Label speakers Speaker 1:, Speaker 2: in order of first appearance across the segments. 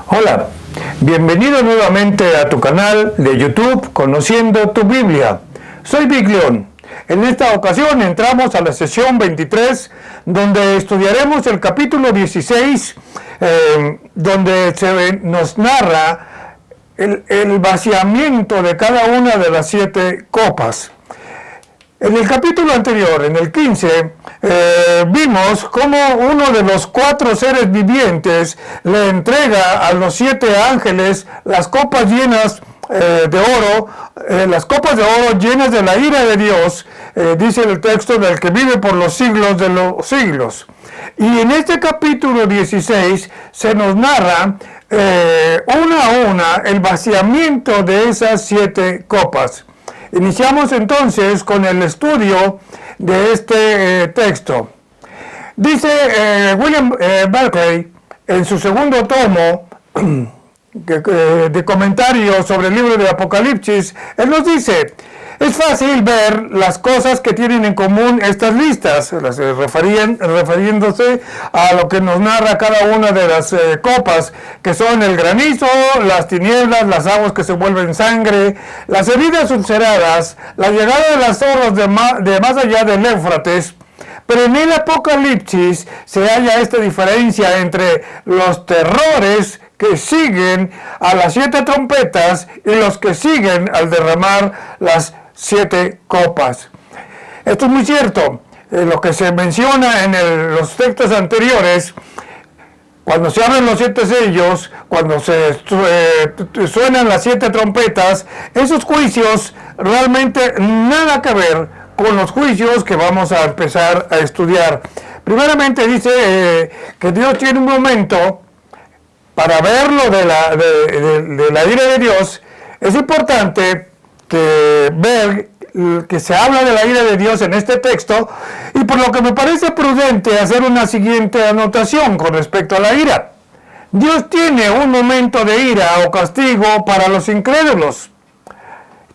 Speaker 1: Hola, bienvenido nuevamente a tu canal de YouTube Conociendo tu Biblia. Soy Vic León. En esta ocasión entramos a la sesión 23, donde estudiaremos el capítulo 16, donde nos narra el vaciamiento de cada una de las 7 copas. En el capítulo anterior, en el 15, vimos cómo uno de los 4 seres vivientes le entrega a los 7 ángeles las copas llenas de oro, las copas de oro llenas de la ira de Dios, dice el texto, del que vive por los siglos de los siglos. Y en este capítulo 16 se nos narra una a una el vaciamiento de esas 7 copas. Iniciamos entonces con el estudio de este texto. Dice William Barclay en su segundo tomo de comentarios sobre el libro de Apocalipsis, él nos dice: es fácil ver las cosas que tienen en común estas listas, refiriéndose a lo que nos narra cada una de las copas, que son el granizo, las tinieblas, las aguas que se vuelven sangre, las heridas ulceradas, la llegada de las zorras de más allá del Éufrates. Pero en el Apocalipsis se halla esta diferencia entre los terrores que siguen a las 7 trompetas y los que siguen al derramar las 7 copas. Esto es muy cierto. Lo que se menciona en los textos anteriores, cuando se abren los 7 sellos, cuando se suenan las 7 trompetas, esos juicios realmente nada que ver con los juicios que vamos a empezar a estudiar. Primeramente dice que Dios tiene un momento para verlo de la ira de Dios. Es importante ver que se habla de la ira de Dios en este texto, y por lo que me parece prudente hacer una siguiente anotación con respecto a la ira. Dios tiene un momento de ira o castigo para los incrédulos.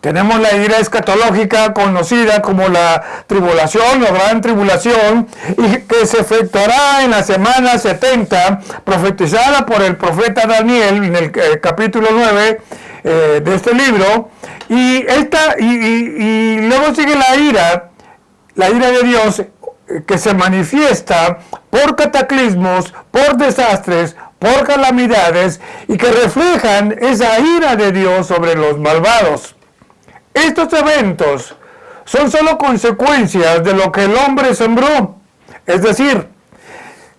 Speaker 1: Tenemos la ira escatológica, conocida como la tribulación o gran tribulación, y que se efectuará en la semana 70, profetizada por el profeta Daniel en el capítulo 9 de este libro. Y luego sigue la ira de Dios, que se manifiesta por cataclismos, por desastres, por calamidades, y que reflejan esa ira de Dios sobre los malvados. Estos eventos son solo consecuencias de lo que el hombre sembró. Es decir,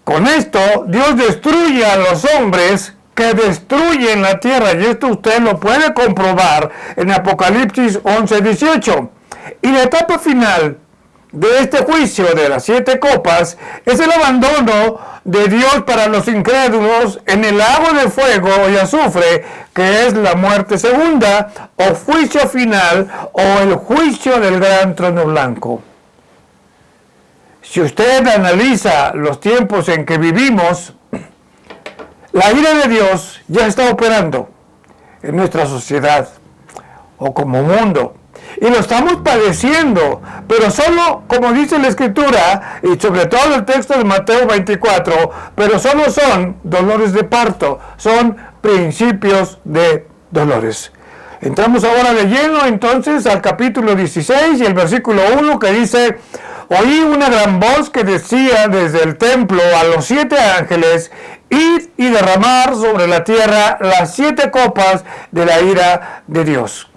Speaker 1: con esto Dios destruye a los hombres que destruyen la tierra, y esto usted lo puede comprobar en Apocalipsis 11:18. Y la etapa final de este juicio de las 7 copas es el abandono de Dios para los incrédulos en el lago de fuego y azufre, que es la muerte segunda, o juicio final, o el juicio del gran trono blanco. Si usted analiza los tiempos en que vivimos, la ira de Dios ya está operando en nuestra sociedad o como mundo. Y lo estamos padeciendo, pero solo, como dice la Escritura, y sobre todo el texto de Mateo 24, pero solo son dolores de parto, son principios de dolores. Entramos ahora de lleno entonces al capítulo 16 y el versículo 1, que dice: oí una gran voz que decía desde el templo a los 7 ángeles: id y derramar sobre la tierra las 7 copas de la ira de Dios.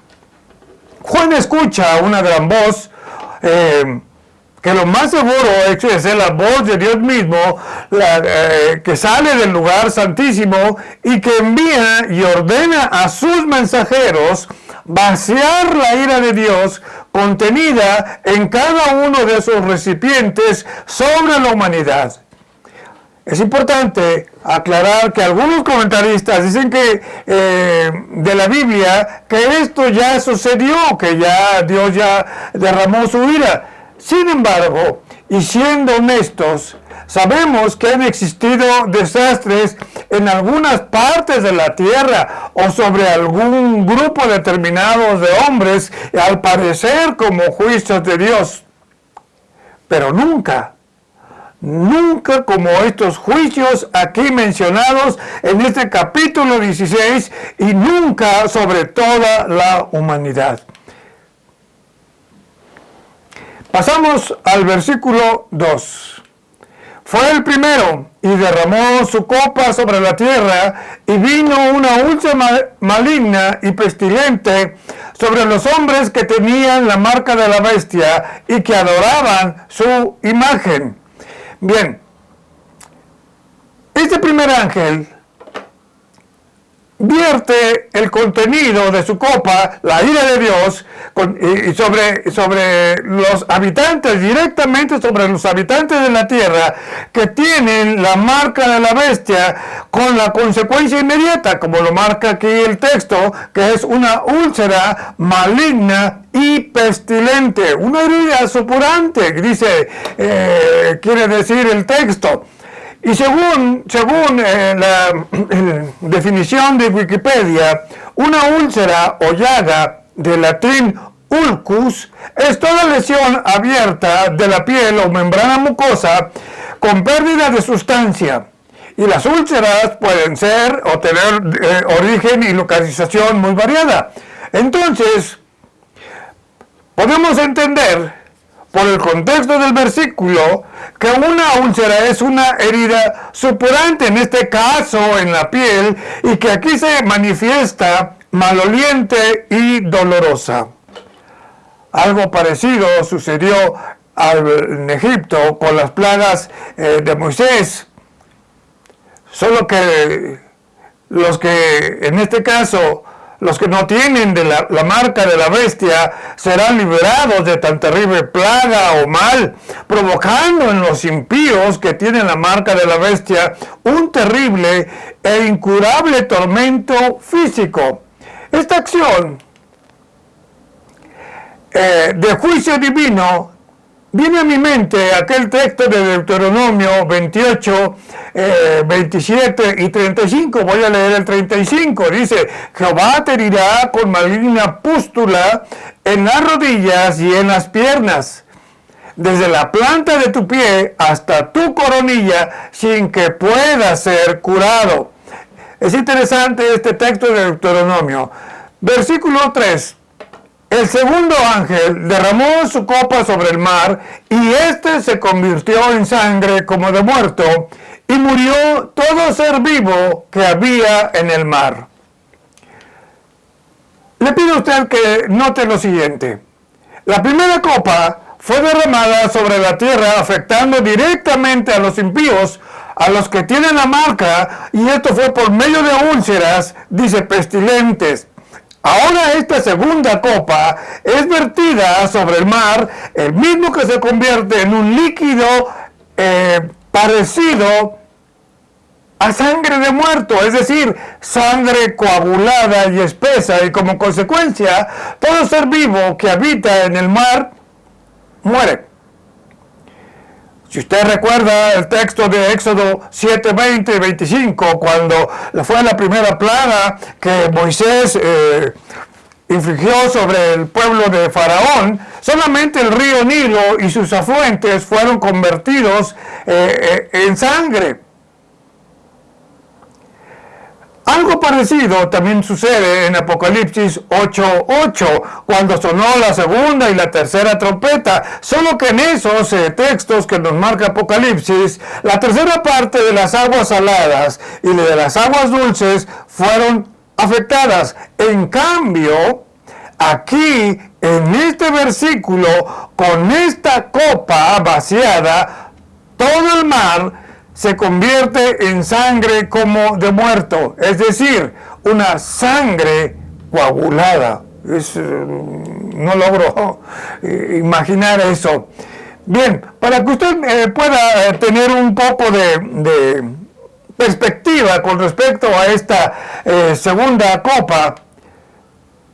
Speaker 1: Juan escucha una gran voz, que lo más seguro es la voz de Dios mismo, que sale del lugar santísimo y que envía y ordena a sus mensajeros vaciar la ira de Dios contenida en cada uno de sus recipientes sobre la humanidad. Es importante aclarar que algunos comentaristas dicen que de la Biblia, que esto ya sucedió, que ya Dios ya derramó su ira. Sin embargo, y siendo honestos, sabemos que han existido desastres en algunas partes de la tierra o sobre algún grupo determinado de hombres, al parecer como juicios de Dios. Pero nunca nunca como estos juicios aquí mencionados en este capítulo 16 y nunca sobre toda la humanidad. Pasamos al versículo 2. Fue el primero y derramó su copa sobre la tierra y vino una úlcera maligna y pestilente sobre los hombres que tenían la marca de la bestia y que adoraban su imagen. Bien, este primer ángel vierte el contenido de su copa, la ira de Dios, y sobre los habitantes, directamente sobre los habitantes de la tierra que tienen la marca de la bestia, con la consecuencia inmediata, como lo marca aquí el texto, que es una úlcera maligna y pestilente, una herida supurante, quiere decir el texto. Y según la definición de Wikipedia, una úlcera o llaga, del latín ulcus, es toda lesión abierta de la piel o membrana mucosa con pérdida de sustancia. Y las úlceras pueden ser o tener origen y localización muy variada. Entonces, podemos entender por el contexto del versículo que una úlcera es una herida supurante, en este caso en la piel, y que aquí se manifiesta maloliente y dolorosa. Algo parecido sucedió en Egipto con las plagas de Moisés, solo que los que en este caso los que no tienen de la marca de la bestia serán liberados de tan terrible plaga o mal, provocando en los impíos que tienen la marca de la bestia un terrible e incurable tormento físico. Esta acción de juicio divino viene a mi mente aquel texto de Deuteronomio 28, 27 y 35. Voy a leer el 35. Dice: Jehová te herirá con maligna pústula en las rodillas y en las piernas, desde la planta de tu pie hasta tu coronilla, sin que pueda ser curado. Es interesante este texto de Deuteronomio. Versículo 3. El segundo ángel derramó su copa sobre el mar, y éste se convirtió en sangre como de muerto, y murió todo ser vivo que había en el mar. Le pido a usted que note lo siguiente. La primera copa fue derramada sobre la tierra, afectando directamente a los impíos, a los que tienen la marca, y esto fue por medio de úlceras, dice, pestilentes. Ahora esta segunda copa es vertida sobre el mar, el mismo que se convierte en un líquido parecido a sangre de muerto, es decir, sangre coagulada y espesa, y como consecuencia, todo ser vivo que habita en el mar muere. Si usted recuerda el texto de Éxodo 7, 20 y 25, cuando fue la primera plaga que Moisés infligió sobre el pueblo de Faraón, solamente el río Nilo y sus afluentes fueron convertidos en sangre. Algo parecido también sucede en Apocalipsis 8:8, cuando sonó la segunda y la tercera trompeta, solo que en esos textos que nos marca Apocalipsis, la tercera parte de las aguas saladas y de las aguas dulces fueron afectadas. En cambio, aquí, en este versículo, con esta copa vaciada, todo el mar se convierte en sangre como de muerto, es decir, una sangre coagulada. No logro imaginar eso. Bien, para que usted pueda tener un poco de perspectiva con respecto a esta segunda copa,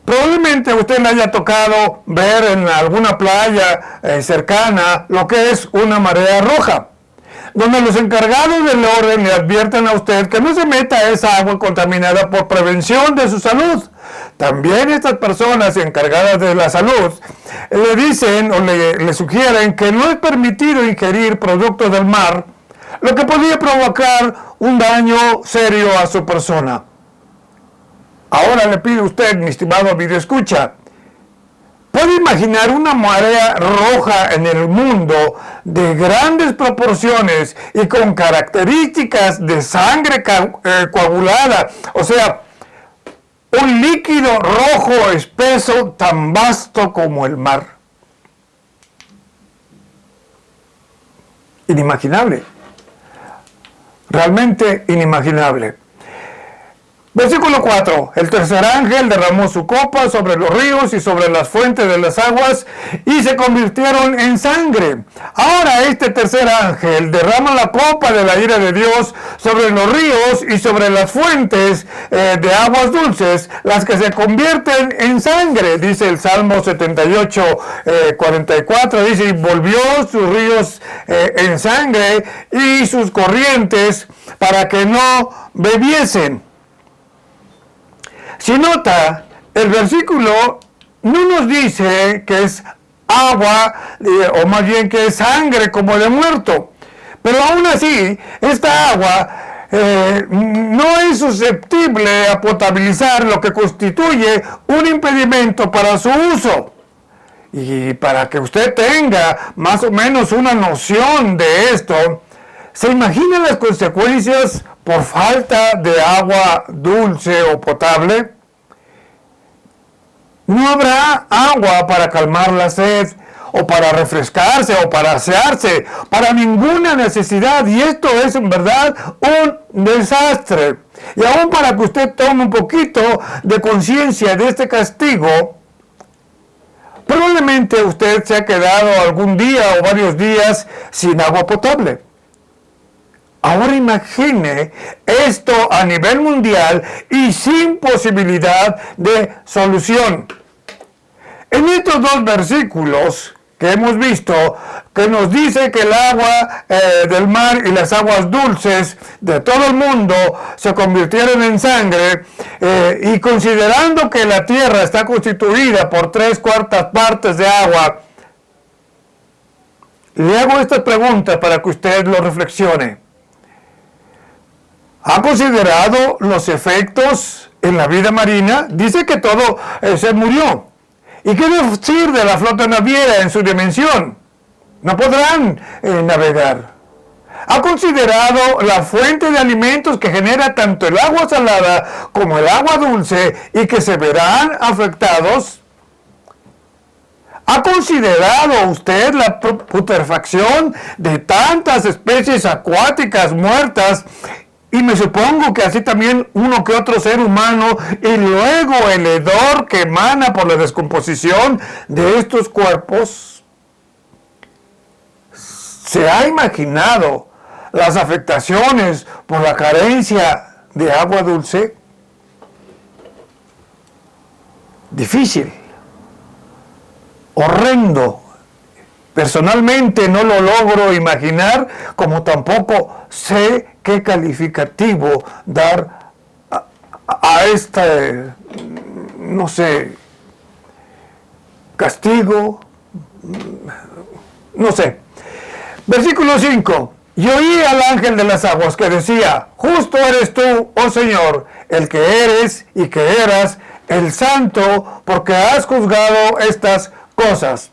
Speaker 1: probablemente usted le haya tocado ver en alguna playa cercana lo que es una marea roja. donde los encargados del orden le advierten a usted que no se meta esa agua contaminada por prevención de su salud. También estas personas encargadas de la salud le dicen o le sugieren que no es permitido ingerir productos del mar, lo que podría provocar un daño serio a su persona. Ahora le pido a usted, mi estimado videoescucha, ¿puede imaginar una marea roja en el mundo de grandes proporciones y con características de sangre coagulada? O sea, un líquido rojo espeso tan vasto como el mar. Inimaginable. Realmente inimaginable. Versículo 4. El tercer ángel derramó su copa sobre los ríos y sobre las fuentes de las aguas y se convirtieron en sangre. Ahora este tercer ángel derrama la copa de la ira de Dios sobre los ríos y sobre las fuentes de aguas dulces, las que se convierten en sangre. Dice el Salmo 78, 44, dice, y volvió sus ríos en sangre y sus corrientes para que no bebiesen. Si nota, el versículo no nos dice que es agua, o más bien que es sangre como de muerto. Pero aún así, esta agua no es susceptible a potabilizar, lo que constituye un impedimento para su uso. Y para que usted tenga más o menos una noción de esto, ¿se imaginan las consecuencias por falta de agua dulce o potable? No habrá agua para calmar la sed, o para refrescarse, o para asearse, para ninguna necesidad. Y esto es en verdad un desastre. Y aún para que usted tome un poquito de conciencia de este castigo, probablemente usted se ha quedado algún día o varios días sin agua potable. Ahora imagine esto a nivel mundial y sin posibilidad de solución. En estos dos versículos que hemos visto, que nos dice que el agua del mar y las aguas dulces de todo el mundo se convirtieron en sangre, y considerando que la tierra está constituida por 3/4 partes de agua, le hago esta pregunta para que usted lo reflexione. ¿Ha considerado los efectos en la vida marina? Dice que todo se murió. ¿Y qué decir de la flota naviera en su dimensión? No podrán navegar. ¿Ha considerado la fuente de alimentos que genera tanto el agua salada como el agua dulce y que se verán afectados? ¿Ha considerado usted la putrefacción de tantas especies acuáticas muertas? Y me supongo que así también uno que otro ser humano, y luego el hedor que emana por la descomposición de estos cuerpos. ¿Se ha imaginado las afectaciones por la carencia de agua dulce? Difícil, horrendo. Personalmente no lo logro imaginar, como tampoco sé qué calificativo dar a este, no sé, castigo, no sé. Versículo 5. Y oí al ángel de las aguas que decía, justo eres tú, oh Señor, el que eres y que eras, el santo, porque has juzgado estas cosas.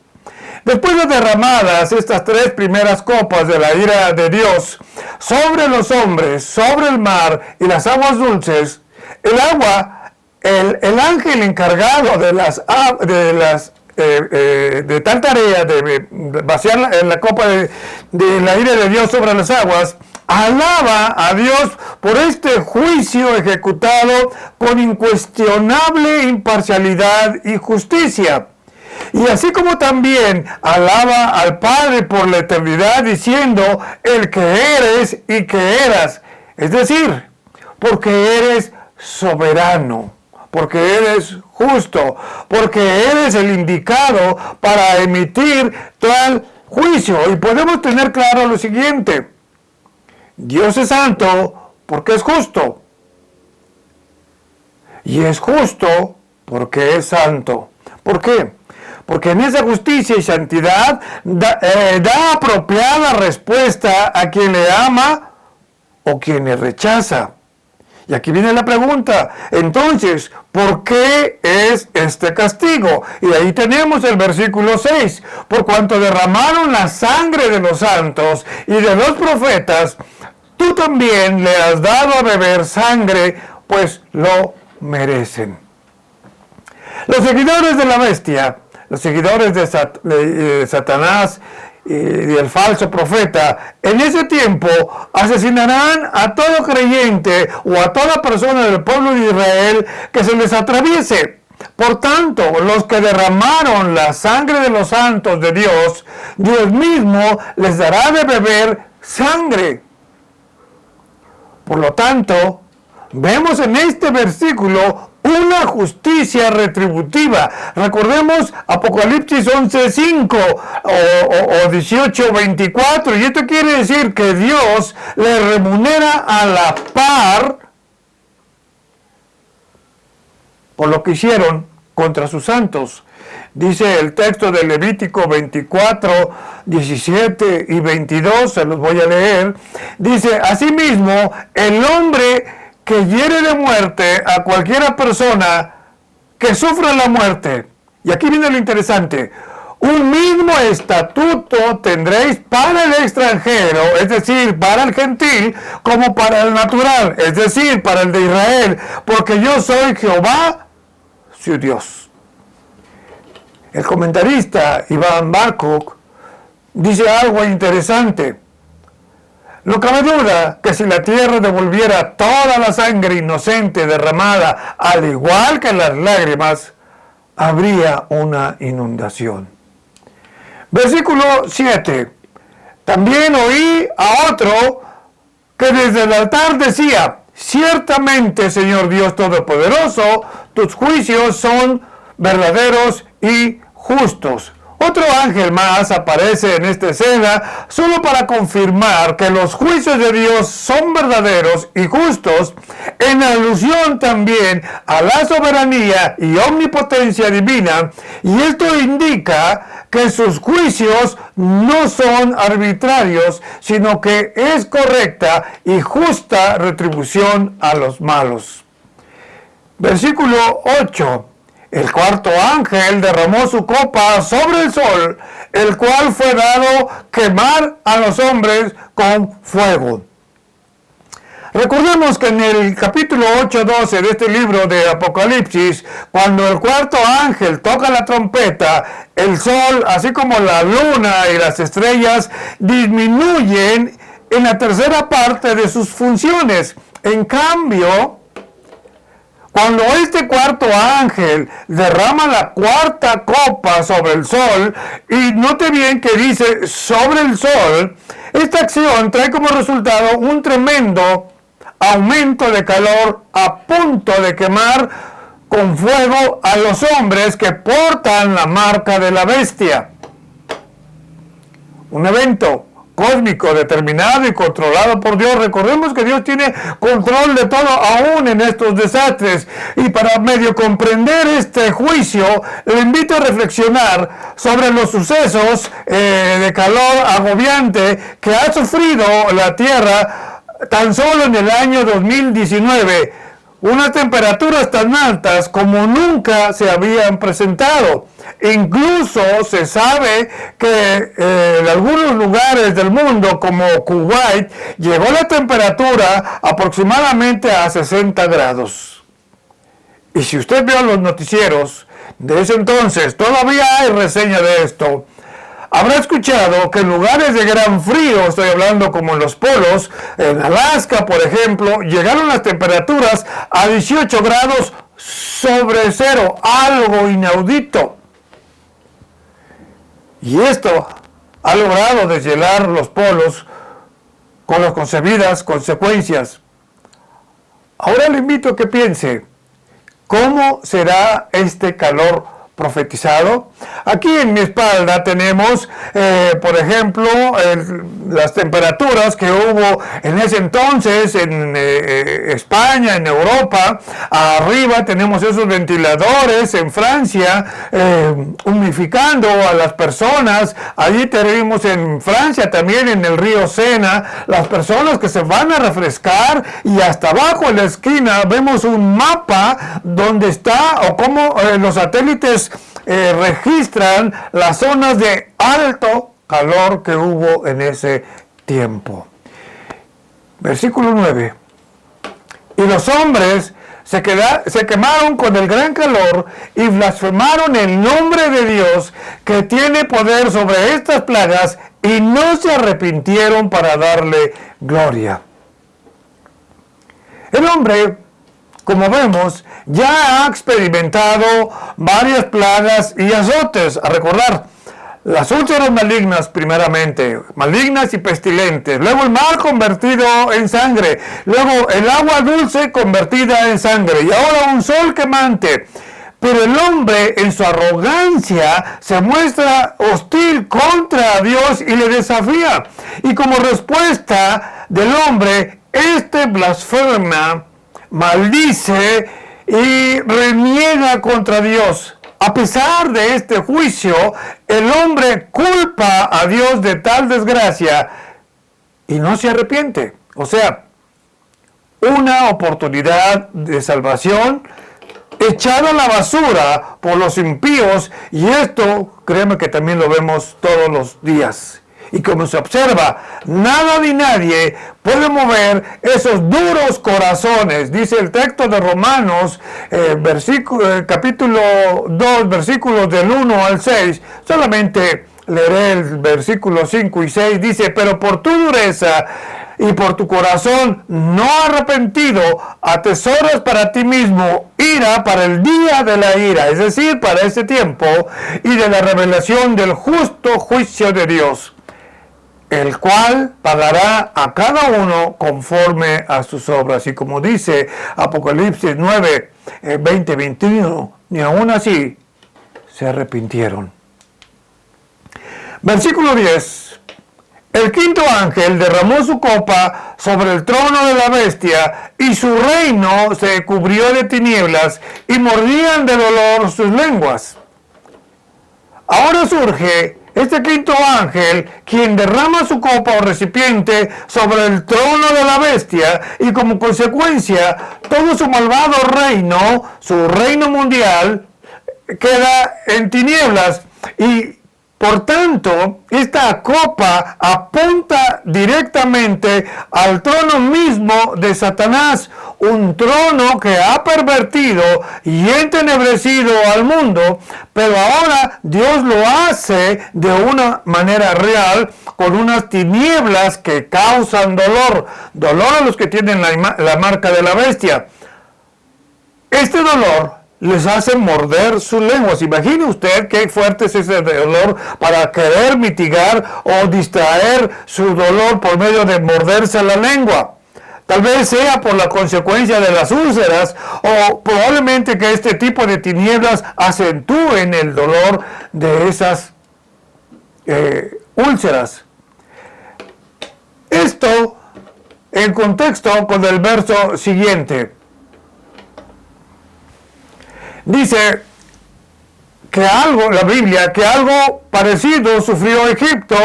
Speaker 1: Después de derramadas estas 3 primeras copas de la ira de Dios sobre los hombres, sobre el mar y las aguas dulces, el agua, el ángel encargado de tal tarea de vaciar la copa de la ira de Dios sobre las aguas, alaba a Dios por este juicio ejecutado con incuestionable imparcialidad y justicia. Y así como también alaba al Padre por la eternidad diciendo el que eres y que eras, es decir, porque eres soberano, porque eres justo, porque eres el indicado para emitir tal juicio. Y podemos tener claro lo siguiente: Dios es santo porque es justo. Y es justo porque es santo. ¿Por qué? Porque en esa justicia y santidad da apropiada respuesta a quien le ama o quien le rechaza. Y aquí viene la pregunta, entonces, ¿por qué es este castigo? Y ahí tenemos el versículo 6, por cuanto derramaron la sangre de los santos y de los profetas, tú también le has dado a beber sangre, pues lo merecen. Los seguidores de la bestia, los seguidores de Satanás y del falso profeta, en ese tiempo asesinarán a todo creyente o a toda persona del pueblo de Israel que se les atraviese. Por tanto, los que derramaron la sangre de los santos de Dios, Dios mismo les dará de beber sangre. Por lo tanto, vemos en este versículo una justicia retributiva. Recordemos Apocalipsis 11:5 o 18:24. Y esto quiere decir que Dios le remunera a la par por lo que hicieron contra sus santos. Dice el texto de Levítico 24, 17 y 22, se los voy a leer. Dice, asimismo, el hombre que hiere de muerte a cualquiera persona que sufra la muerte. Y aquí viene lo interesante. Un mismo estatuto tendréis para el extranjero, es decir, para el gentil, como para el natural, es decir, para el de Israel, porque yo soy Jehová, su Dios. El comentarista Iván Barkok dice algo interesante. No cabe duda que si la tierra devolviera toda la sangre inocente derramada, al igual que las lágrimas, habría una inundación. Versículo 7. También oí a otro que desde el altar decía, ciertamente, Señor Dios Todopoderoso, tus juicios son verdaderos y justos. Otro ángel más aparece en esta escena solo para confirmar que los juicios de Dios son verdaderos y justos, en alusión también a la soberanía y omnipotencia divina, y esto indica que sus juicios no son arbitrarios, sino que es correcta y justa retribución a los malos. Versículo 8. El cuarto ángel derramó su copa sobre el sol, el cual fue dado quemar a los hombres con fuego. Recordemos que en el capítulo 8:12 de este libro de Apocalipsis, cuando el cuarto ángel toca la trompeta, el sol, así como la luna y las estrellas, disminuyen en la tercera parte de sus funciones. En cambio, cuando este cuarto ángel derrama la cuarta copa sobre el sol, y note bien que dice sobre el sol, esta acción trae como resultado un tremendo aumento de calor a punto de quemar con fuego a los hombres que portan la marca de la bestia. Un evento cósmico determinado y controlado por Dios. Recordemos que Dios tiene control de todo, aún en estos desastres. Y para medio comprender este juicio, le invito a reflexionar sobre los sucesos de calor agobiante que ha sufrido la Tierra tan solo en el año 2019. Unas temperaturas tan altas como nunca se habían presentado. Incluso se sabe que en algunos lugares del mundo, como Kuwait, llegó la temperatura aproximadamente a 60 grados. Y si usted vio los noticieros de ese entonces, todavía hay reseña de esto, habrá escuchado que en lugares de gran frío, estoy hablando como en los polos, en Alaska, por ejemplo, llegaron las temperaturas a 18 grados sobre cero, algo inaudito. Y esto ha logrado deshielar los polos con las concebidas consecuencias. Ahora le invito a que piense, ¿cómo será este calor profetizado. Aquí en mi espalda tenemos, por ejemplo, las temperaturas que hubo en ese entonces en España, en Europa. Arriba tenemos esos ventiladores en Francia, humidificando a las personas. Allí tenemos en Francia también, en el río Sena, las personas que se van a refrescar, y hasta abajo en la esquina vemos un mapa donde está o cómo los satélites registran las zonas de alto calor que hubo en ese tiempo. Versículo 9. Y los hombres se quemaron con el gran calor y blasfemaron el nombre de Dios, que tiene poder sobre estas plagas, y no se arrepintieron para darle gloria. El hombre, como vemos, ya ha experimentado varias plagas y azotes. A recordar, las úlceras malignas primeramente, malignas y pestilentes, luego el mar convertido en sangre, luego el agua dulce convertida en sangre, y ahora un sol quemante. Pero el hombre, en su arrogancia, se muestra hostil contra Dios y le desafía. Y como respuesta del hombre, este blasfema, maldice y reniega contra Dios. A pesar de este juicio, el hombre culpa a Dios de tal desgracia y no se arrepiente. O sea, una oportunidad de salvación echada a la basura por los impíos, y esto, créeme que también lo vemos todos los días. Y como se observa, nada ni nadie puede mover esos duros corazones. Dice el texto de Romanos, capítulo 2, versículos del 1 al 6. Solamente leeré el versículo 5 y 6. Dice: pero por tu dureza y por tu corazón no arrepentido, atesoras para ti mismo ira para el día de la ira, es decir, para ese tiempo, y de la revelación del justo juicio de Dios, el cual pagará a cada uno conforme a sus obras. Y como dice Apocalipsis 9, 20, 21, ni aún así se arrepintieron. Versículo 10. El quinto ángel derramó su copa sobre el trono de la bestia, y su reino se cubrió de tinieblas, y mordían de dolor sus lenguas. Ahora surge este quinto ángel, quien derrama su copa o recipiente sobre el trono de la bestia, y como consecuencia todo su malvado reino, su reino mundial, queda en tinieblas. Y por tanto, esta copa apunta directamente al trono mismo de Satanás, un trono que ha pervertido y entenebrecido al mundo, pero ahora Dios lo hace de una manera real, con unas tinieblas que causan dolor a los que tienen la marca de la bestia. Este dolor les hace morder sus lenguas. Imagine usted qué fuerte es ese dolor para querer mitigar o distraer su dolor por medio de morderse la lengua. Tal vez sea por la consecuencia de las úlceras, o probablemente que este tipo de tinieblas acentúen el dolor de esas úlceras. Esto en contexto con el verso siguiente. Dice que la Biblia, que algo parecido sufrió Egipto,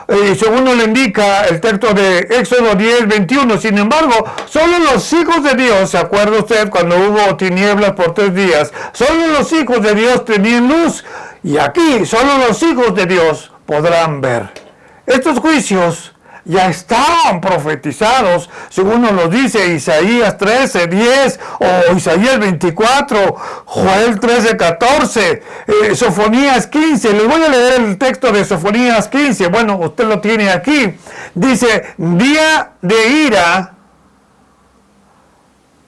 Speaker 1: y según nos lo indica el texto de Éxodo 10, 21. Sin embargo, solo los hijos de Dios, ¿se acuerda usted cuando hubo tinieblas por 3 días? Solo los hijos de Dios tenían luz, y aquí solo los hijos de Dios podrán ver. Estos juicios ya estaban profetizados, según nos lo dice Isaías 13, 10, o Isaías 24, Joel 13, 14, Sofonías 15. Les voy a leer el texto de Sofonías 15, bueno, usted lo tiene aquí. Dice: día de ira,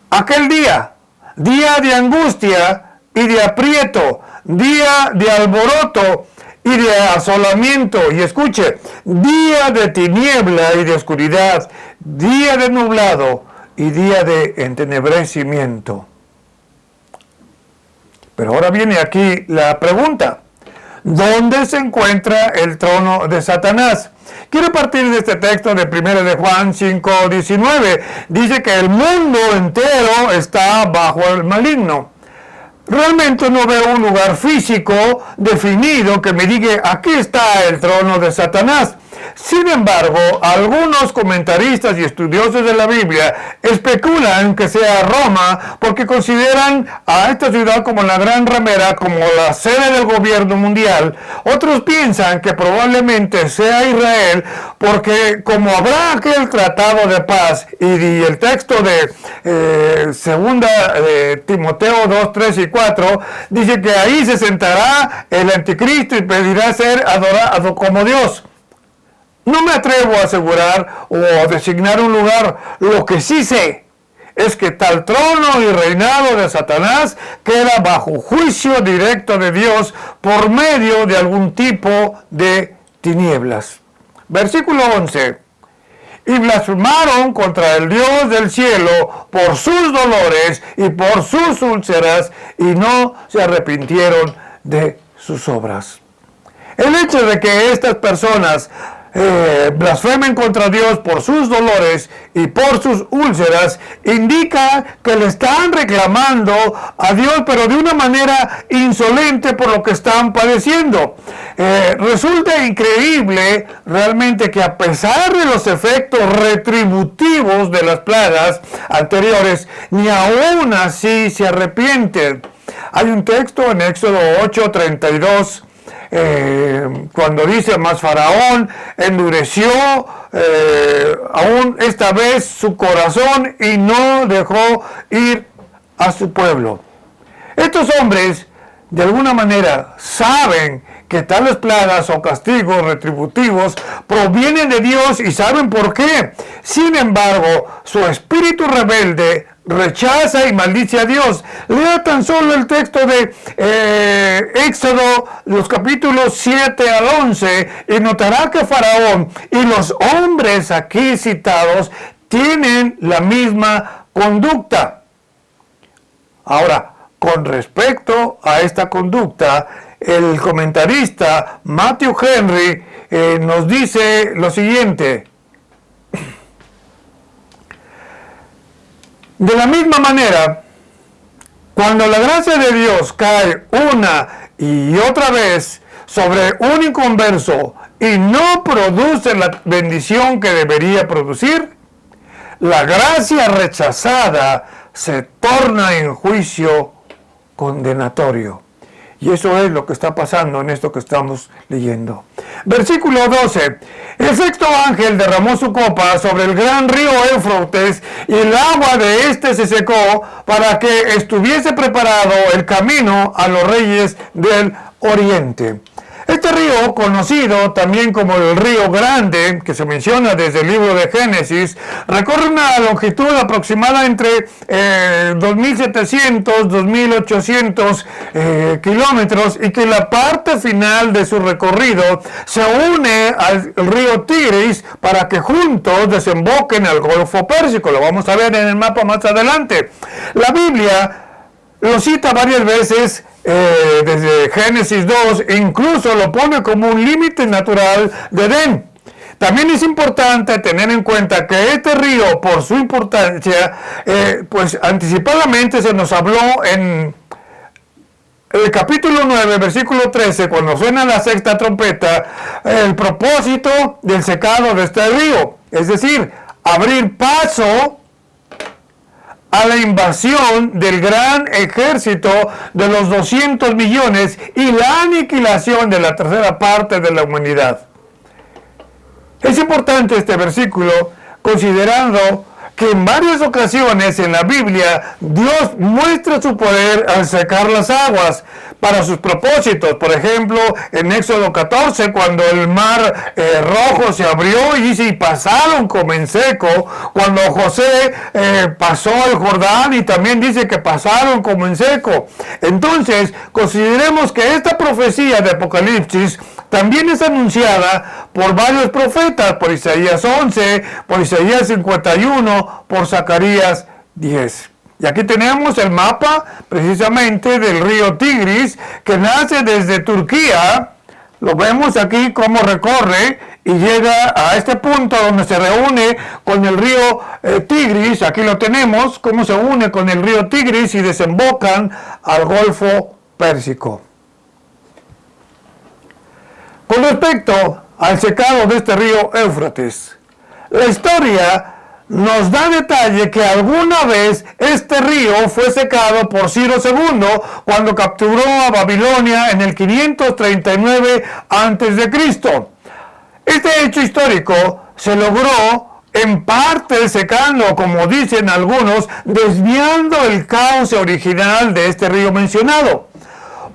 Speaker 1: aquel día de angustia y de aprieto, día de alboroto y de asolamiento. Y escuche: día de tiniebla y de oscuridad, día de nublado y día de entenebrecimiento. Pero ahora viene aquí la pregunta. ¿Dónde se encuentra el trono de Satanás? Quiero partir de este texto de 1 de Juan 5:19. Dice que el mundo entero está bajo el maligno. Realmente no veo un lugar físico definido que me diga aquí está el trono de Satanás. Sin embargo, algunos comentaristas y estudiosos de la Biblia especulan que sea Roma porque consideran a esta ciudad como la gran ramera, como la sede del gobierno mundial. Otros piensan que probablemente sea Israel porque como habrá aquel tratado de paz y el texto de segunda de Timoteo 2, 3 y 4 dice que ahí se sentará el anticristo y pedirá ser adorado como Dios. No me atrevo a asegurar o a designar un lugar. Lo que sí sé es que tal trono y reinado de Satanás queda bajo juicio directo de Dios por medio de algún tipo de tinieblas. Versículo 11. Y blasfemaron contra el Dios del cielo por sus dolores y por sus úlceras y no se arrepintieron de sus obras. El hecho de que estas personas blasfemen contra Dios por sus dolores y por sus úlceras indica que le están reclamando a Dios, pero de una manera insolente por lo que están padeciendo. Resulta increíble realmente que a pesar de los efectos retributivos de las plagas anteriores, ni aún así se arrepienten. Hay un texto en Éxodo 8:32 cuando dice, mas Faraón endureció aún esta vez su corazón y no dejó ir a su pueblo. Estos hombres de alguna manera saben que tales plagas o castigos retributivos provienen de Dios y saben por qué. Sin embargo, su espíritu rebelde rechaza y maldice a Dios. Lea tan solo el texto de Éxodo, los capítulos 7 al 11, y notará que Faraón y los hombres aquí citados tienen la misma conducta. Ahora, con respecto a esta conducta, el comentarista Matthew Henry nos dice lo siguiente. De la misma manera, cuando la gracia de Dios cae una y otra vez sobre un inconverso y no produce la bendición que debería producir, la gracia rechazada se torna en juicio condenatorio. Y eso es lo que está pasando en esto que estamos leyendo. Versículo 12. El sexto ángel derramó su copa sobre el gran río Éufrates y el agua de éste se secó para que estuviese preparado el camino a los reyes del oriente. Este río, conocido también como el río Grande, que se menciona desde el libro de Génesis, recorre una longitud aproximada entre 2.700, 2.800 kilómetros y que en la parte final de su recorrido se une al río Tigris para que juntos desemboquen al Golfo Pérsico. Lo vamos a ver en el mapa más adelante. La Biblia lo cita varias veces desde Génesis 2, e incluso lo pone como un límite natural de Edén. También es importante tener en cuenta que este río, por su importancia, pues anticipadamente se nos habló en el capítulo 9, versículo 13, cuando suena la sexta trompeta, el propósito del secado de este río, es decir, abrir paso a la invasión del gran ejército de los 200 millones y la aniquilación de la tercera parte de la humanidad. Es importante este versículo considerando que en varias ocasiones en la Biblia Dios muestra su poder al secar las aguas para sus propósitos. Por ejemplo, en Éxodo 14, cuando el mar rojo se abrió y dice, y pasaron como en seco. Cuando José pasó el Jordán y también dice que pasaron como en seco. Entonces, consideremos que esta profecía de Apocalipsis también es anunciada por varios profetas, por Isaías 11, por Isaías 51, por Zacarías 10. Y aquí tenemos el mapa precisamente del río Tigris, que nace desde Turquía. Lo vemos aquí cómo recorre y llega a este punto donde se reúne con el río Tigris. Aquí lo tenemos, cómo se une con el río Tigris y desembocan al Golfo Pérsico. Con respecto al secado de este río Éufrates, la historia nos da detalle que alguna vez este río fue secado por Ciro II cuando capturó a Babilonia en el 539 a.C. Este hecho histórico se logró en parte secando, como dicen algunos, desviando el cauce original de este río mencionado.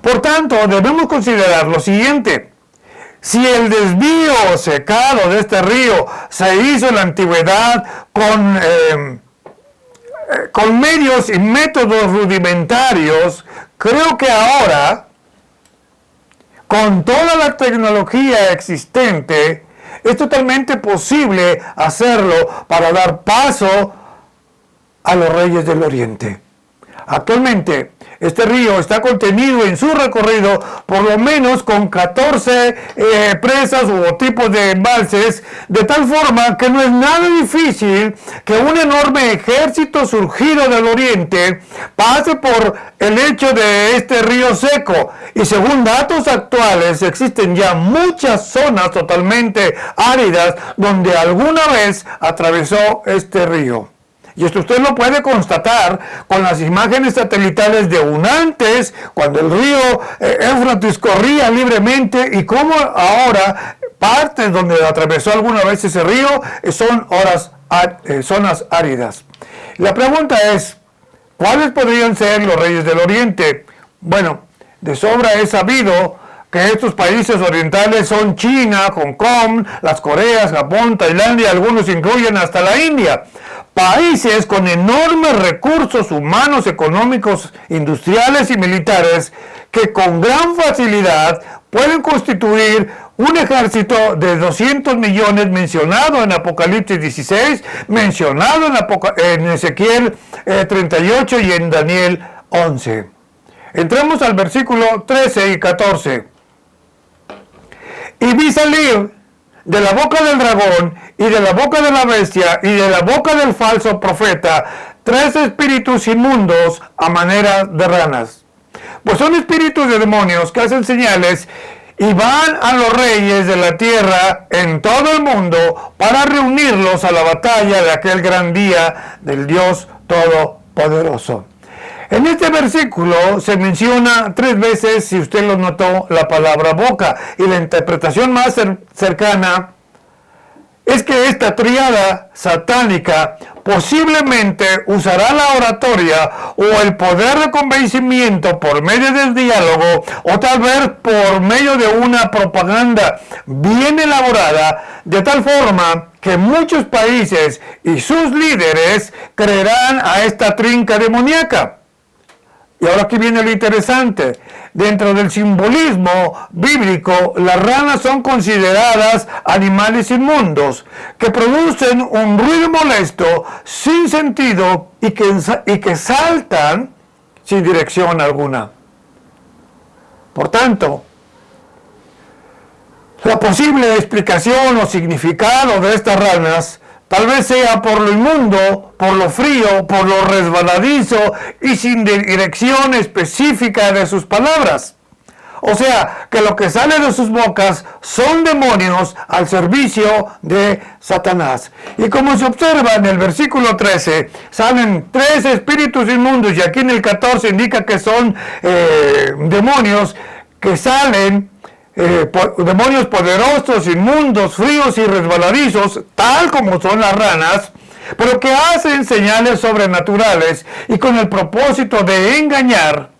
Speaker 1: Por tanto, debemos considerar lo siguiente. Si el desvío o secado de este río se hizo en la antigüedad con medios y métodos rudimentarios, creo que ahora, con toda la tecnología existente, es totalmente posible hacerlo para dar paso a los reyes del Oriente. Actualmente, este río está contenido en su recorrido por lo menos con 14 presas o tipos de embalses, de tal forma que no es nada difícil que un enorme ejército surgido del oriente pase por el lecho de este río seco. Y según datos actuales, existen ya muchas zonas totalmente áridas donde alguna vez atravesó este río. Y esto usted lo puede constatar con las imágenes satelitales de un antes, cuando el río Éufrates corría libremente, y cómo ahora partes donde atravesó alguna vez ese río son zonas áridas. La pregunta es, ¿cuáles podrían ser los reyes del Oriente? Bueno, de sobra es sabido que estos países orientales son China, Hong Kong, las Coreas, Japón, Tailandia, algunos incluyen hasta la India. Países con enormes recursos humanos, económicos, industriales y militares que con gran facilidad pueden constituir un ejército de 200 millones mencionado en Apocalipsis 16, mencionado en Ezequiel 38 y en Daniel 11. Entremos al versículo 13 y 14. Y vi salir de la boca del dragón, y de la boca de la bestia, y de la boca del falso profeta, 3 espíritus inmundos a manera de ranas. Pues son espíritus de demonios que hacen señales y van a los reyes de la tierra en todo el mundo para reunirlos a la batalla de aquel gran día del Dios Todopoderoso. En este versículo se menciona 3 veces, si usted lo notó, la palabra boca. Y la interpretación más cercana es que esta tríada satánica posiblemente usará la oratoria o el poder de convencimiento por medio del diálogo, o tal vez por medio de una propaganda bien elaborada, de tal forma que muchos países y sus líderes creerán a esta trinca demoníaca. Y ahora aquí viene lo interesante. Dentro del simbolismo bíblico, las ranas son consideradas animales inmundos que producen un ruido molesto, sin sentido y que saltan sin dirección alguna. Por tanto, la posible explicación o significado de estas ranas tal vez sea por lo inmundo, por lo frío, por lo resbaladizo y sin dirección específica de sus palabras. O sea, que lo que sale de sus bocas son demonios al servicio de Satanás. Y como se observa en el versículo 13, salen 3 espíritus inmundos, y aquí en el 14 indica que son demonios que salen, demonios poderosos, inmundos, fríos y resbaladizos, tal como son las ranas, pero que hacen señales sobrenaturales y con el propósito de engañar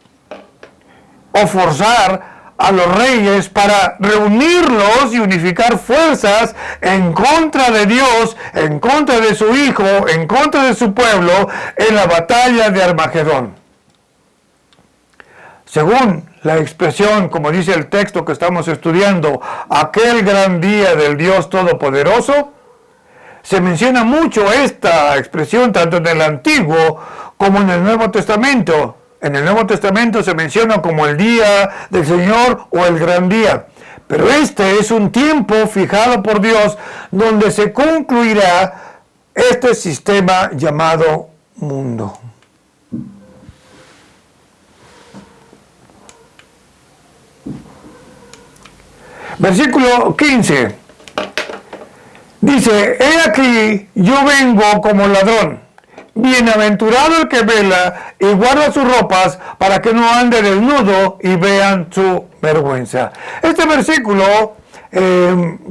Speaker 1: o forzar a los reyes para reunirlos y unificar fuerzas en contra de Dios, en contra de su Hijo, en contra de su pueblo, en la batalla de Armagedón. Según la expresión, como dice el texto que estamos estudiando, aquel gran día del Dios Todopoderoso, se menciona mucho esta expresión tanto en el Antiguo como en el Nuevo Testamento. En el Nuevo Testamento se menciona como el día del Señor o el gran día. Pero este es un tiempo fijado por Dios donde se concluirá este sistema llamado mundo. Versículo 15. Dice, he aquí, yo vengo como ladrón. Bienaventurado el que vela y guarda sus ropas para que no ande desnudo y vean su vergüenza. Este versículo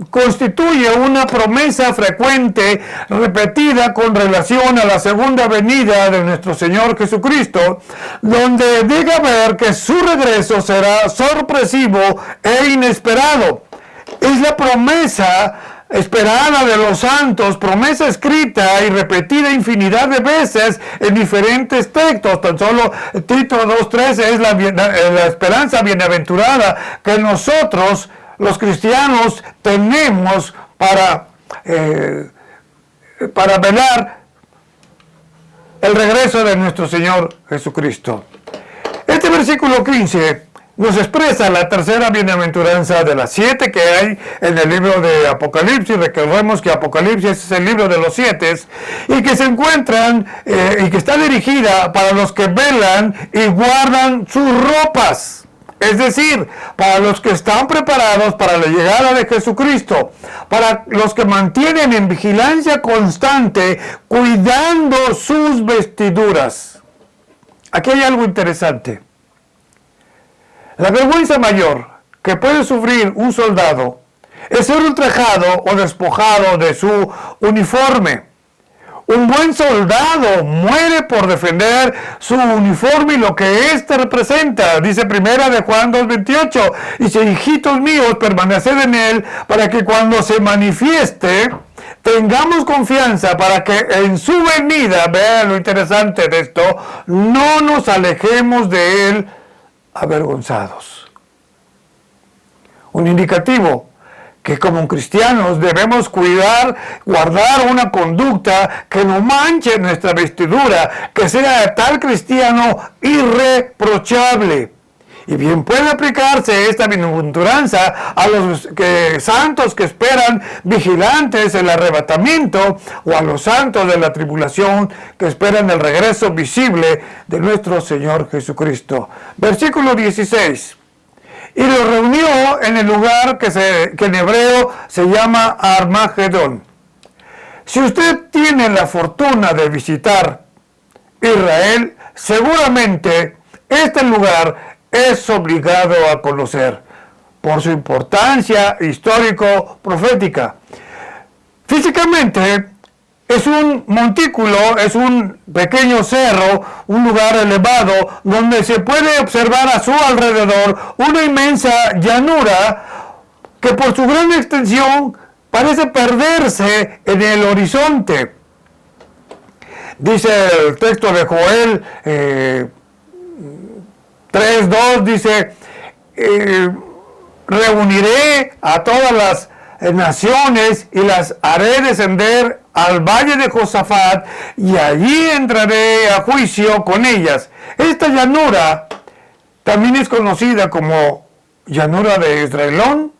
Speaker 1: constituye una promesa frecuente, repetida con relación a la segunda venida de nuestro Señor Jesucristo, donde deja ver que su regreso será sorpresivo e inesperado. Es la promesa esperada de los santos, promesa escrita y repetida infinidad de veces en diferentes textos. Tan solo Tito 2.13 es la esperanza bienaventurada que nosotros, los cristianos, tenemos para velar el regreso de nuestro Señor Jesucristo. Este versículo 15 nos expresa la tercera bienaventuranza de las 7 que hay en el libro de Apocalipsis. Recordemos que Apocalipsis es el libro de los 7 y que se encuentran y que está dirigida para los que velan y guardan sus ropas. Es decir, para los que están preparados para la llegada de Jesucristo, para los que mantienen en vigilancia constante, cuidando sus vestiduras. Aquí hay algo interesante. La vergüenza mayor que puede sufrir un soldado es ser ultrajado o despojado de su uniforme. Un buen soldado muere por defender su uniforme y lo que éste representa. Dice primera de Juan 2.28, dice, hijitos míos, permaneced en él para que cuando se manifieste tengamos confianza para que en su venida, vean lo interesante de esto, no nos alejemos de él avergonzados. Un indicativo que como cristianos debemos guardar una conducta que no manche nuestra vestidura, que sea de tal cristiano irreprochable. Y bien puede aplicarse esta bienaventuranza a los santos que esperan vigilantes el arrebatamiento, o a los santos de la tribulación que esperan el regreso visible de nuestro Señor Jesucristo. Versículo 16. Y lo reunió en el lugar que en hebreo se llama Armagedón. Si usted tiene la fortuna de visitar Israel, seguramente este lugar es obligado a conocer por su importancia histórico-profética. Físicamente es un montículo, es un pequeño cerro, un lugar elevado donde se puede observar a su alrededor una inmensa llanura que por su gran extensión parece perderse en el horizonte. Dice el texto de Joel 3.2, dice, reuniré a todas las naciones y las haré descender al valle de Josafat y allí entraré a juicio con ellas. Esta llanura también es conocida como llanura de Israelón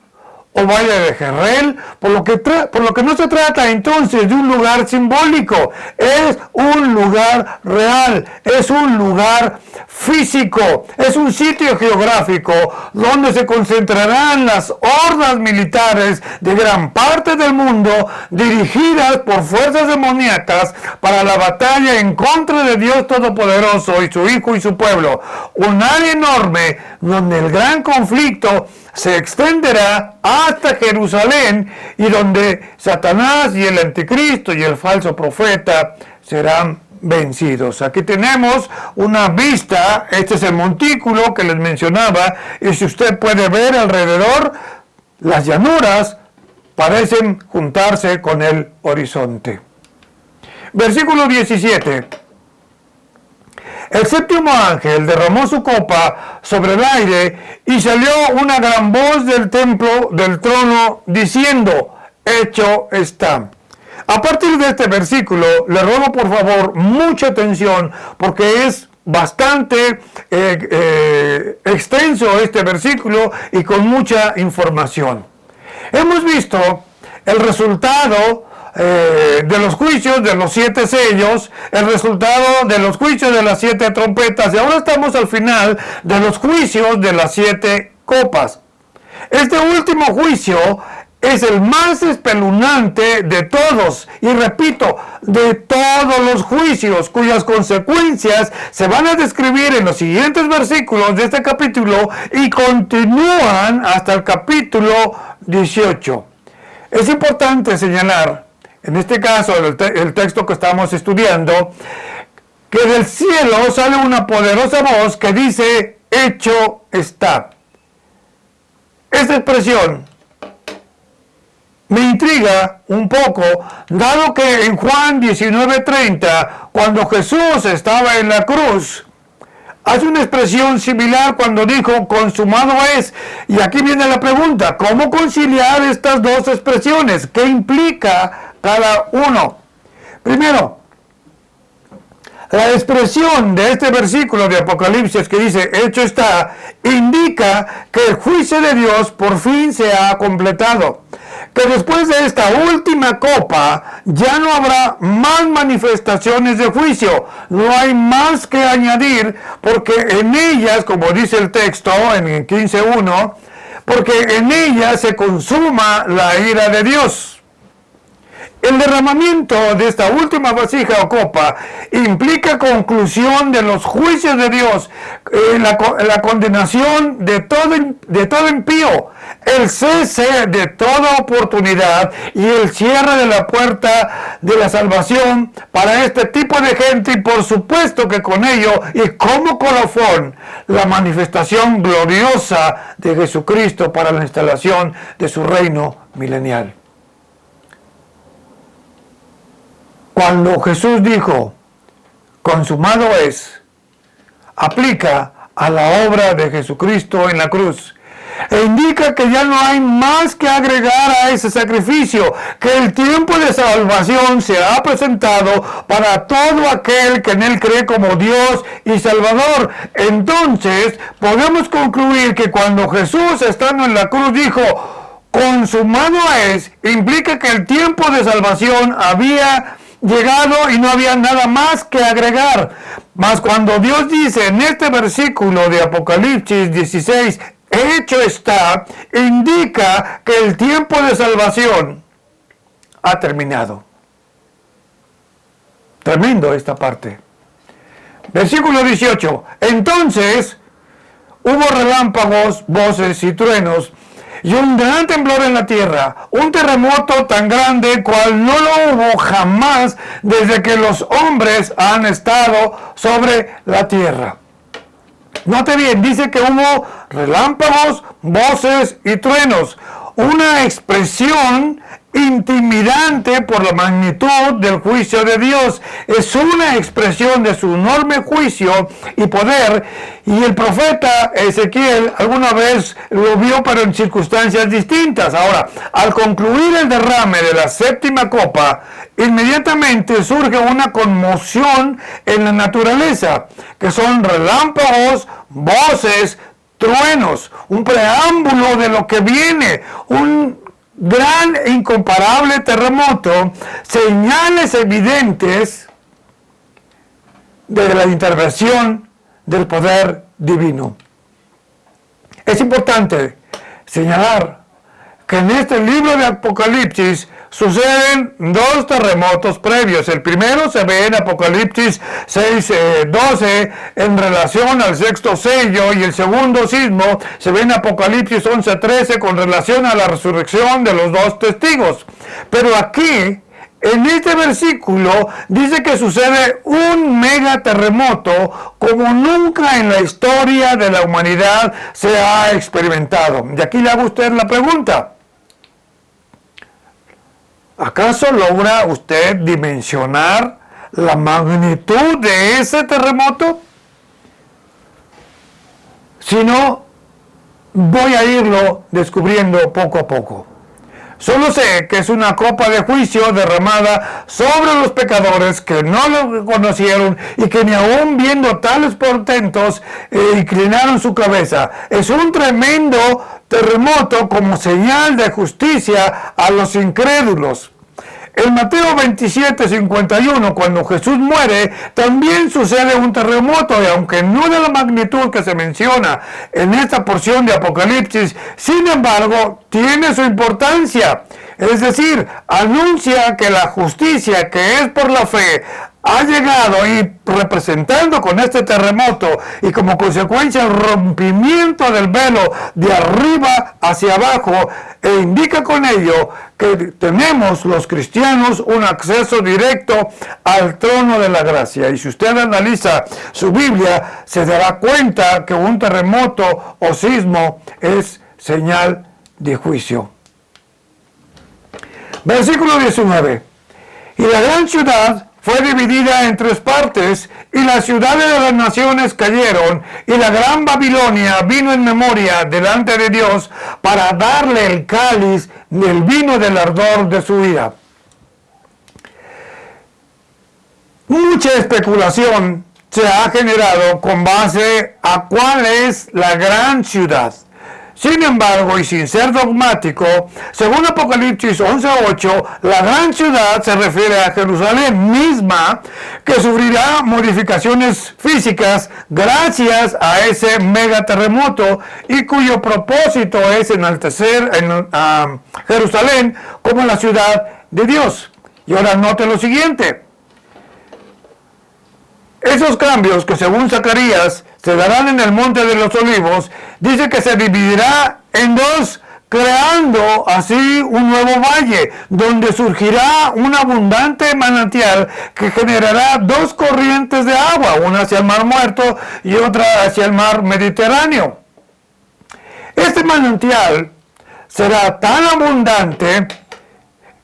Speaker 1: o valle de Jerreel, por lo que no se trata entonces de un lugar simbólico, es un lugar real, es un lugar físico, es un sitio geográfico donde se concentrarán las hordas militares de gran parte del mundo dirigidas por fuerzas demoníacas para la batalla en contra de Dios Todopoderoso y su Hijo y su pueblo. Un área enorme donde el gran conflicto se extenderá hasta Jerusalén y donde Satanás y el anticristo y el falso profeta serán vencidos. Aquí tenemos una vista, este es el montículo que les mencionaba, y si usted puede ver alrededor, las llanuras parecen juntarse con el horizonte. Versículo 17. El séptimo ángel derramó su copa sobre el aire y salió una gran voz del templo, del trono, diciendo, hecho está. A partir de este versículo, le ruego por favor mucha atención, porque es bastante extenso este versículo y con mucha información. Hemos visto el resultado de los juicios de los 7 sellos, el resultado de los juicios de las 7 trompetas, y ahora estamos al final de los juicios de las 7 copas. Este último juicio es el más espeluznante de todos, y repito, de todos los juicios, cuyas consecuencias se van a describir en los siguientes versículos de este capítulo y continúan hasta el capítulo 18. Es importante señalar, en este caso el texto que estamos estudiando, que del cielo sale una poderosa voz que dice, hecho está. Esta expresión me intriga un poco, dado que en Juan 19:30, cuando Jesús estaba en la cruz, hace una expresión similar cuando dijo, consumado es. Y aquí viene la pregunta, ¿cómo conciliar estas dos expresiones? ¿Qué implica cada uno? Primero, la expresión de este versículo de Apocalipsis que dice, hecho está, indica que el juicio de Dios por fin se ha completado. Que después de esta última copa ya no habrá más manifestaciones de juicio, no hay más que añadir, porque en ellas, como dice el texto en 15:1, porque en ellas se consuma la ira de Dios. El derramamiento de esta última vasija o copa implica conclusión de los juicios de Dios, la condenación de todo impío, el cese de toda oportunidad y el cierre de la puerta de la salvación para este tipo de gente, y por supuesto que con ello y como colofón la manifestación gloriosa de Jesucristo para la instalación de su reino milenial. Cuando Jesús dijo, consumado es, aplica a la obra de Jesucristo en la cruz. E indica que ya no hay más que agregar a ese sacrificio, que el tiempo de salvación se ha presentado para todo aquel que en él cree como Dios y Salvador. Entonces, podemos concluir que cuando Jesús, estando en la cruz, dijo, consumado es, implica que el tiempo de salvación había llegado y no había nada más que agregar. Mas cuando Dios dice en este versículo de Apocalipsis 16, hecho está, indica que el tiempo de salvación ha terminado. Tremendo esta parte. Versículo 18. Entonces hubo relámpagos, voces y truenos, y un gran temblor en la tierra, un terremoto tan grande cual no lo hubo jamás desde que los hombres han estado sobre la tierra. Note bien, dice que hubo relámpagos, voces y truenos, una expresión intimidante por la magnitud del juicio de Dios. Es una expresión de su enorme juicio y poder, y el profeta Ezequiel alguna vez lo vio, pero en circunstancias distintas. Ahora, al concluir el derrame de la séptima copa, inmediatamente surge una conmoción en la naturaleza, que son relámpagos, voces, truenos, un preámbulo de lo que viene, un gran e incomparable terremoto, señales evidentes de la intervención del poder divino. Es importante señalar que en este libro de Apocalipsis suceden dos terremotos previos. El primero se ve en Apocalipsis 6:12 en relación al sexto sello, y el segundo sismo se ve en Apocalipsis 11:13 con relación a la resurrección de los dos testigos. Pero aquí, en este versículo, dice que sucede un mega terremoto como nunca en la historia de la humanidad se ha experimentado. Y aquí le hago a usted la pregunta: ¿acaso logra usted dimensionar la magnitud de ese terremoto? Si no, voy a irlo descubriendo poco a poco. Solo sé que es una copa de juicio derramada sobre los pecadores que no lo conocieron y que ni aun viendo tales portentos inclinaron su cabeza. Es un tremendo terremoto como señal de justicia a los incrédulos. En Mateo 27:51, cuando Jesús muere, también sucede un terremoto, y aunque no de la magnitud que se menciona en esta porción de Apocalipsis, sin embargo, tiene su importancia. Es decir, anuncia que la justicia que es por la fe ha llegado, y representando con este terremoto y como consecuencia el rompimiento del velo de arriba hacia abajo, e indica con ello que tenemos los cristianos un acceso directo al trono de la gracia. Y si usted analiza su Biblia, se dará cuenta que un terremoto o sismo es señal de juicio. Versículo 19. Y la gran ciudad fue dividida en 3 partes, y las ciudades de las naciones cayeron, y la gran Babilonia vino en memoria delante de Dios para darle el cáliz del vino del ardor de su ira. Mucha especulación se ha generado con base a cuál es la gran ciudad. Sin embargo, y sin ser dogmático, según Apocalipsis 11:8, la gran ciudad se refiere a Jerusalén misma, que sufrirá modificaciones físicas gracias a ese megaterremoto, y cuyo propósito es enaltecer a Jerusalén como la ciudad de Dios. Y ahora note lo siguiente. Esos cambios que según Zacarías se darán en el Monte de los Olivos, dice que se dividirá en 2, creando así un nuevo valle, donde surgirá un abundante manantial que generará 2 corrientes de agua, una hacia el Mar Muerto y otra hacia el Mar Mediterráneo. Este manantial será tan abundante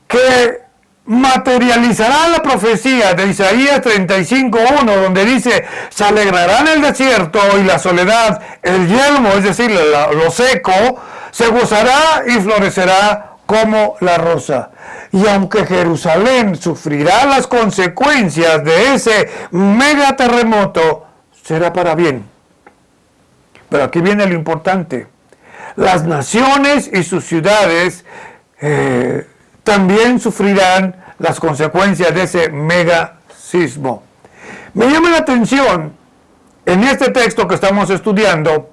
Speaker 1: que materializará la profecía de Isaías 35:1, donde dice: se alegrará en el desierto y la soledad, el yelmo, es decir, lo seco, se gozará y florecerá como la rosa. Y aunque Jerusalén sufrirá las consecuencias de ese megaterremoto, será para bien. Pero aquí viene lo importante. Las naciones y sus ciudades también sufrirán las consecuencias de ese mega sismo. Me llama la atención en este texto que estamos estudiando,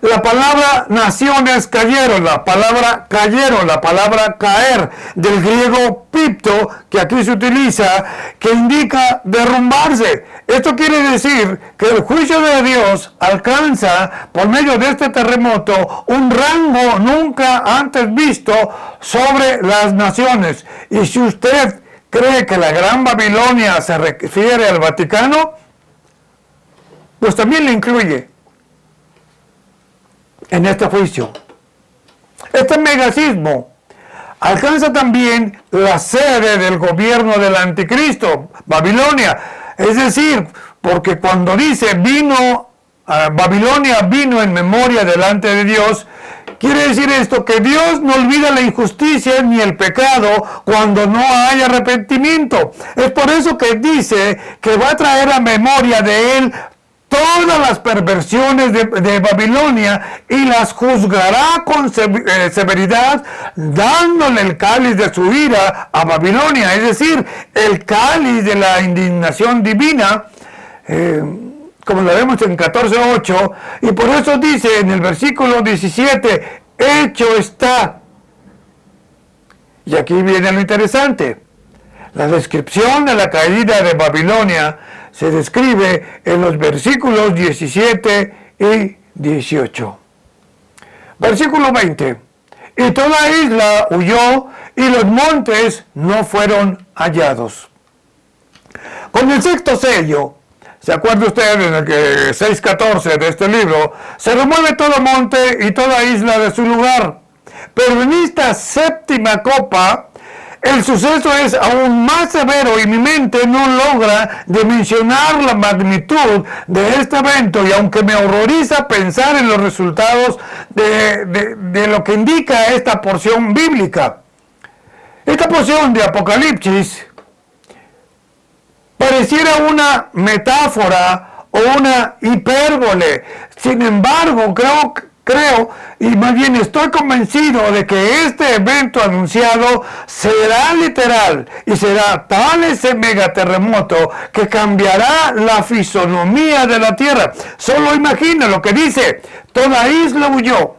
Speaker 1: la palabra naciones cayeron, la palabra cayeron, la palabra caer, del griego pipto, que aquí se utiliza, que indica derrumbarse. Esto quiere decir que el juicio de Dios alcanza, por medio de este terremoto, un rango nunca antes visto sobre las naciones. Y si usted cree que la Gran Babilonia se refiere al Vaticano, pues también le incluye en este juicio. Este megasismo alcanza también la sede del gobierno del anticristo, Babilonia. Es decir, porque cuando dice Babilonia vino en memoria delante de Dios, quiere decir esto, que Dios no olvida la injusticia ni el pecado cuando no hay arrepentimiento. Es por eso que dice que va a traer a memoria de él todas las perversiones de Babilonia, y las juzgará con severidad, dándole el cáliz de su ira a Babilonia, es decir, el cáliz de la indignación divina, como lo vemos en 14:8, y por eso dice en el versículo 17, hecho está. Y aquí viene lo interesante. La descripción de la caída de Babilonia se describe en los versículos 17 y 18. Versículo 20. Y toda isla huyó, y los montes no fueron hallados. Con el 6º sello, ¿se acuerda usted en el 6:14 de este libro? Se remueve todo monte y toda isla de su lugar. Pero en esta 7ª copa, El suceso es aún más severo y mi mente no logra dimensionar la magnitud de este evento, y aunque me horroriza pensar en los resultados de lo que indica esta porción bíblica, esta porción de Apocalipsis pareciera una metáfora o una hipérbole. Sin embargo, creo, y más bien estoy convencido de que este evento anunciado será literal y será tal ese megaterremoto que cambiará la fisonomía de la tierra. Solo imagina lo que dice: toda isla huyó.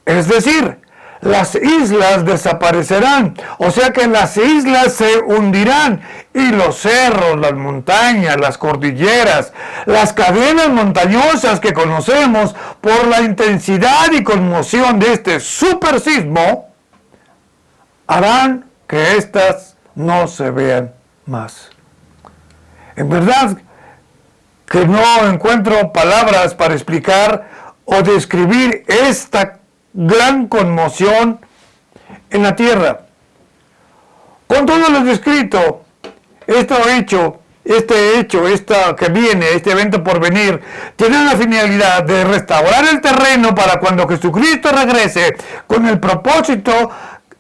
Speaker 1: Es decir, las islas desaparecerán, o sea que las islas se hundirán, y los cerros, las montañas, las cordilleras, las cadenas montañosas que conocemos por la intensidad y conmoción de este super sismo, harán que éstas no se vean más. En verdad que no encuentro palabras para explicar o describir esta gran conmoción en la tierra. Con todo lo descrito, este evento por venir, tiene la finalidad de restaurar el terreno para cuando Jesucristo regrese, con el propósito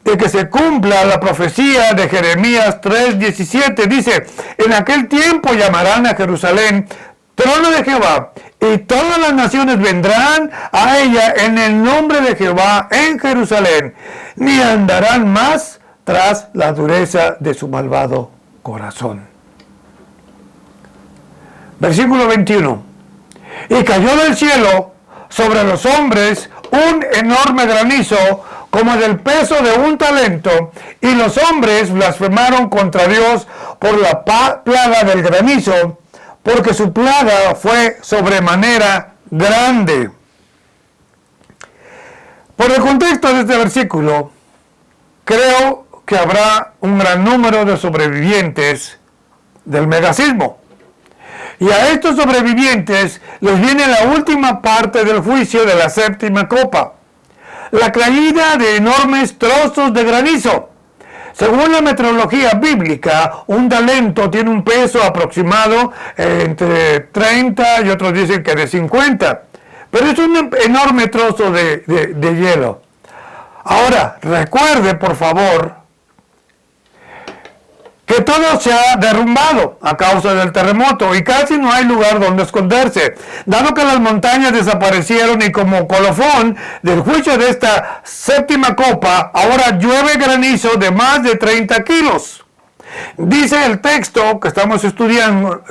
Speaker 1: de que se cumpla la profecía de Jeremías 3:17. Dice: en aquel tiempo llamarán a Jerusalén trono de Jehová, y todas las naciones vendrán a ella en el nombre de Jehová en Jerusalén, ni andarán más tras la dureza de su malvado corazón. Versículo 21. Y cayó del cielo sobre los hombres un enorme granizo, como del peso de un talento, y los hombres blasfemaron contra Dios por la plaga del granizo, porque su plaga fue sobremanera grande. Por el contexto de este versículo, creo que habrá un gran número de sobrevivientes del megasismo. Y a estos sobrevivientes les viene la última parte del juicio de la séptima copa: la caída de enormes trozos de granizo. Según la metrología bíblica, un talento tiene un peso aproximado entre 30 y otros dicen que de 50. Pero es un enorme trozo de hielo. Ahora, recuerde por favor que todo se ha derrumbado a causa del terremoto y casi no hay lugar donde esconderse, dado que las montañas desaparecieron, y como colofón del juicio de esta séptima copa, ahora llueve granizo de más de 30 kilos. Dice el texto que estamos estudiando,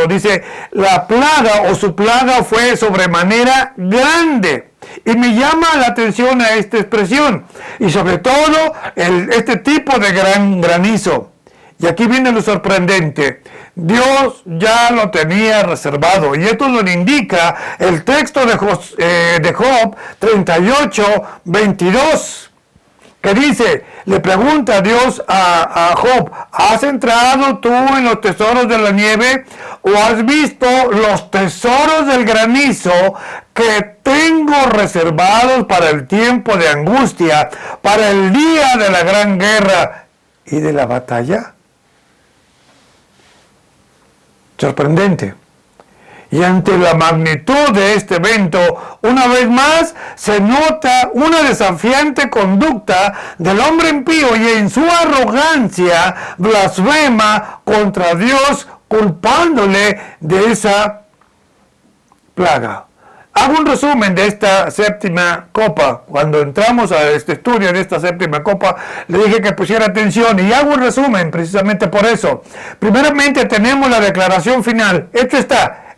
Speaker 1: dice: la plaga o su plaga fue sobremanera grande. Y me llama la atención a esta expresión, y sobre todo este tipo de granizo. Y aquí viene lo sorprendente: Dios ya lo tenía reservado, y esto lo indica el texto de Job 38:22, que dice, le pregunta a Dios a Job: ¿has entrado tú en los tesoros de la nieve, o has visto los tesoros del granizo que tengo reservados para el tiempo de angustia, para el día de la gran guerra y de la batalla? Sorprendente. Y ante la magnitud de este evento, una vez más se nota una desafiante conducta del hombre impío, y en su arrogancia blasfema contra Dios, culpándole de esa plaga. Hago un resumen de esta séptima copa. Cuando entramos a este estudio de esta séptima copa, le dije que pusiera atención, y hago un resumen precisamente por eso. Primeramente tenemos la declaración final. Esto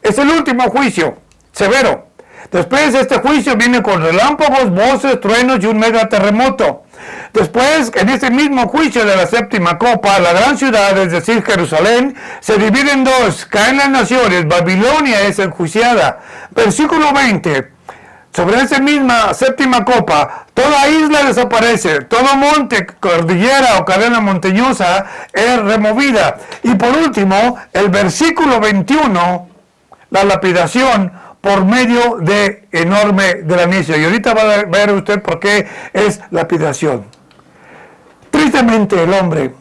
Speaker 1: es el último juicio severo. Después este juicio viene con relámpagos, voces, truenos y un mega terremoto. Después, en ese mismo juicio de la séptima copa, la gran ciudad, es decir, Jerusalén, se divide en dos, caen las naciones, Babilonia es enjuiciada. Versículo 20, sobre esa misma séptima copa, toda isla desaparece, todo monte, cordillera o cadena montañosa es removida. Y por último, el versículo 21, la lapidación por medio de enorme granizo. Y ahorita va a ver usted por qué es lapidación. Tristemente el hombre,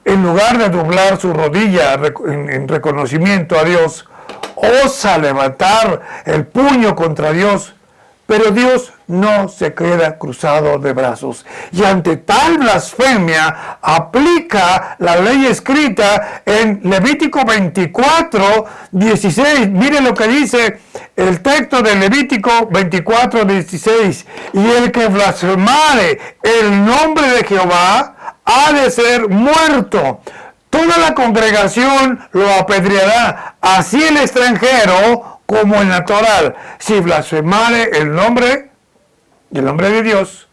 Speaker 1: en lugar de doblar su rodilla en reconocimiento a Dios, osa levantar el puño contra Dios, pero Dios no se queda cruzado de brazos. Y ante tal blasfemia aplica la ley escrita en Levítico 24, 16. Mire lo que dice el texto de Levítico 24, 16. Y el que blasfemare el nombre de Jehová ha de ser muerto. Toda la congregación lo apedreará, así el extranjero como el natural, si blasfemare el nombre de Dios,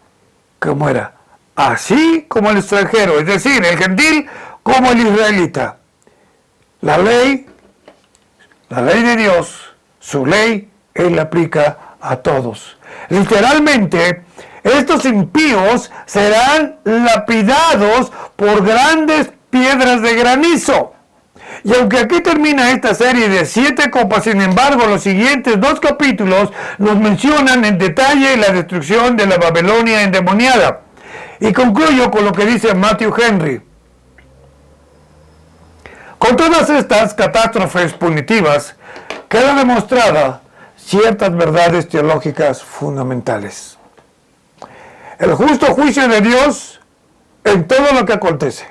Speaker 1: que muera. Así como el extranjero, es decir, el gentil como el israelita. La ley de Dios, su ley, Él la aplica a todos. Literalmente, estos impíos serán lapidados por grandes piedras de granizo. Y aunque aquí termina esta serie de 7 copas, sin embargo, los siguientes 2 capítulos nos mencionan en detalle la destrucción de la Babilonia endemoniada. Y concluyo con lo que dice Matthew Henry. Con todas estas catástrofes punitivas, queda demostrada ciertas verdades teológicas fundamentales. El justo juicio de Dios en todo lo que acontece.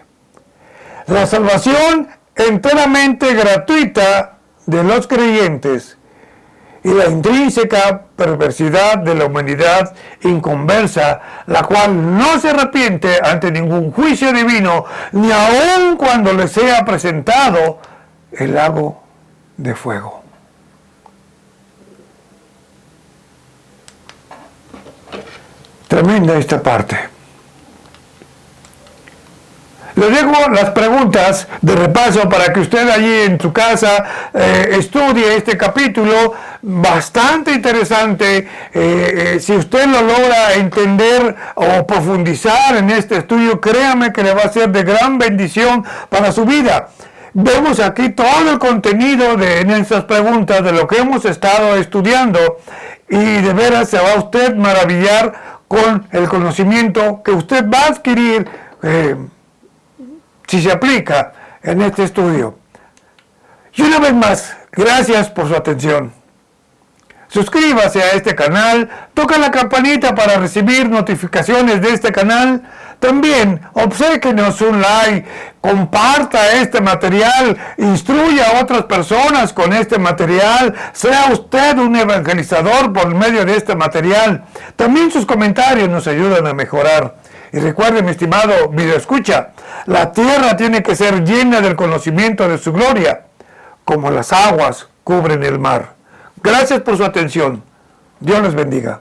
Speaker 1: La salvación enteramente gratuita de los creyentes y la intrínseca perversidad de la humanidad inconversa, la cual no se arrepiente ante ningún juicio divino, ni aun cuando le sea presentado el lago de fuego. Tremenda esta parte. Le dejo las preguntas de repaso para que usted allí en su casa estudie este capítulo bastante interesante. Si usted lo logra entender o profundizar en este estudio, créame que le va a ser de gran bendición para su vida. Vemos aquí todo el contenido en estas preguntas de lo que hemos estado estudiando y de veras se va a usted maravillar con el conocimiento que usted va a adquirir si se aplica en este estudio. Y una vez más, gracias por su atención. Suscríbase a este canal, toca la campanita para recibir notificaciones de este canal. También obséquenos un like, comparta este material, instruya a otras personas con este material, sea usted un evangelizador por medio de este material. También sus comentarios nos ayudan a mejorar. Y recuerde, mi estimado videoescucha, la tierra tiene que ser llena del conocimiento de su gloria, como las aguas cubren el mar. Gracias por su atención. Dios les bendiga.